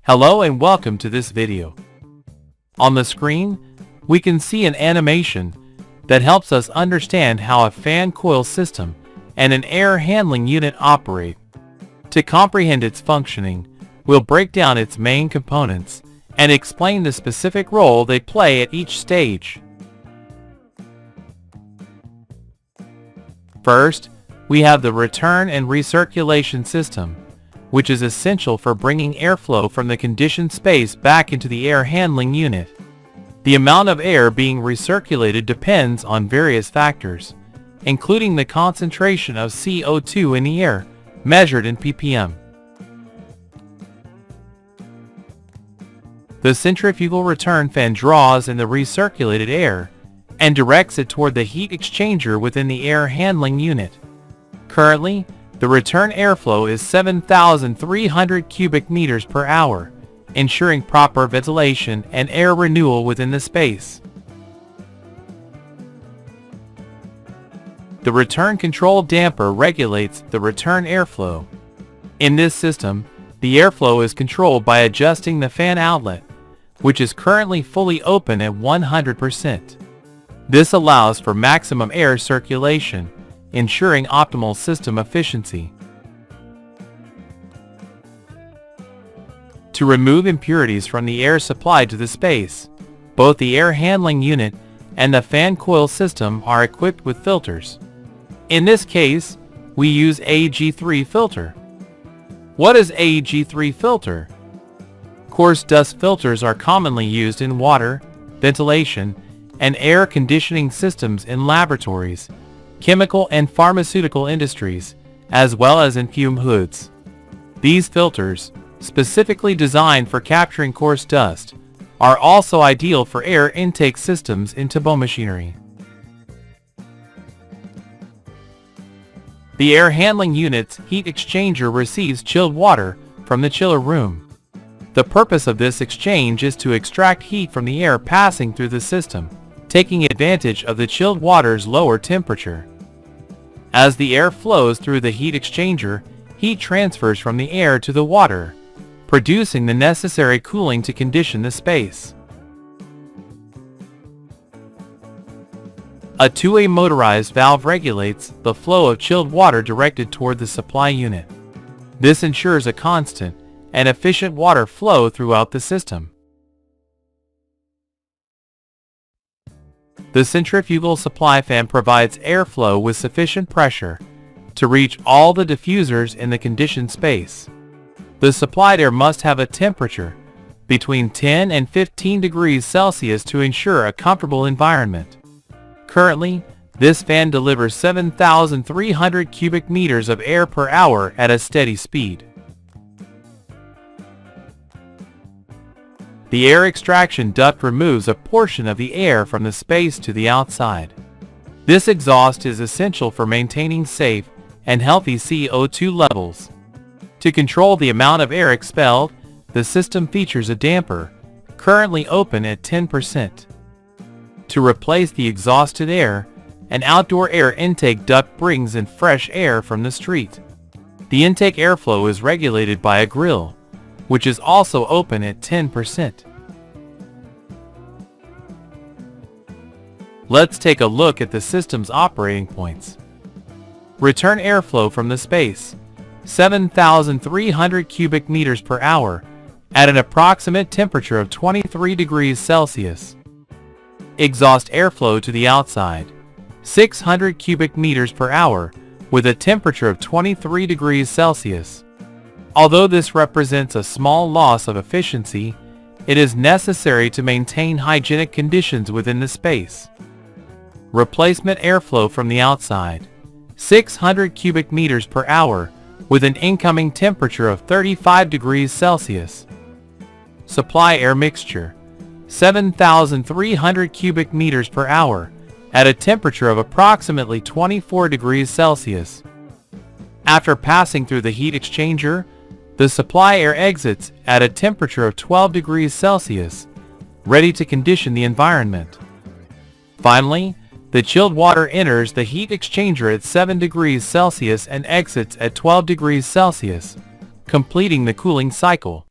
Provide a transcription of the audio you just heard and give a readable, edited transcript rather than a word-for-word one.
Hello and welcome to this video. On the screen, we can see an animation that helps us understand how a fan coil system and an air handling unit operate. To comprehend its functioning, we'll break down its main components and explain the specific role they play at each stage. First, we have the return and recirculation system, which is essential for bringing airflow from the conditioned space back into the air handling unit. The amount of air being recirculated depends on various factors, including the concentration of CO2 in the air, measured in ppm. The centrifugal return fan draws in the recirculated air and directs it toward the heat exchanger within the air handling unit. Currently, the return airflow is 7,300 cubic meters per hour, ensuring proper ventilation and air renewal within the space. The return control damper regulates the return airflow. In this system, the airflow is controlled by adjusting the fan outlet, which is currently fully open at 100%. This allows for maximum air circulation, ensuring optimal system efficiency. To remove impurities from the air supplied to the space, both the air handling unit and the fan coil system are equipped with filters. In this case, we use AG3 filter. What is AG3 filter? Coarse dust filters are commonly used in water, ventilation, and air conditioning systems in laboratories, chemical and pharmaceutical industries, as well as in fume hoods. These filters, specifically designed for capturing coarse dust, are also ideal for air intake systems in turbomachinery. The air handling unit's heat exchanger receives chilled water from the chiller room. The purpose of this exchange is to extract heat from the air passing through the system, taking advantage of the chilled water's lower temperature. As the air flows through the heat exchanger, heat transfers from the air to the water, producing the necessary cooling to condition the space. A two-way motorized valve regulates the flow of chilled water directed toward the supply unit. This ensures a constant and efficient water flow throughout the system. The centrifugal supply fan provides airflow with sufficient pressure to reach all the diffusers in the conditioned space. The supplied air must have a temperature between 10 and 15 degrees Celsius to ensure a comfortable environment. Currently, this fan delivers 7,300 cubic meters of air per hour at a steady speed. The air extraction duct removes a portion of the air from the space to the outside. This exhaust is essential for maintaining safe and healthy CO2 levels. To control the amount of air expelled, the system features a damper, currently open at 10%. To replace the exhausted air, an outdoor air intake duct brings in fresh air from the street. The intake airflow is regulated by a grill, which is also open at 10%. Let's take a look at the system's operating points. Return airflow from the space, 7,300 cubic meters per hour at an approximate temperature of 23 degrees Celsius. Exhaust airflow to the outside, 600 cubic meters per hour with a temperature of 23 degrees Celsius. Although this represents a small loss of efficiency, it is necessary to maintain hygienic conditions within the space. Replacement airflow from the outside, 600 cubic meters per hour with an incoming temperature of 35 degrees Celsius. Supply air mixture, 7,300 cubic meters per hour at a temperature of approximately 24 degrees Celsius. After passing through the heat exchanger, the supply air exits at a temperature of 12 degrees Celsius, ready to condition the environment. Finally, the chilled water enters the heat exchanger at 7 degrees Celsius and exits at 12 degrees Celsius, completing the cooling cycle.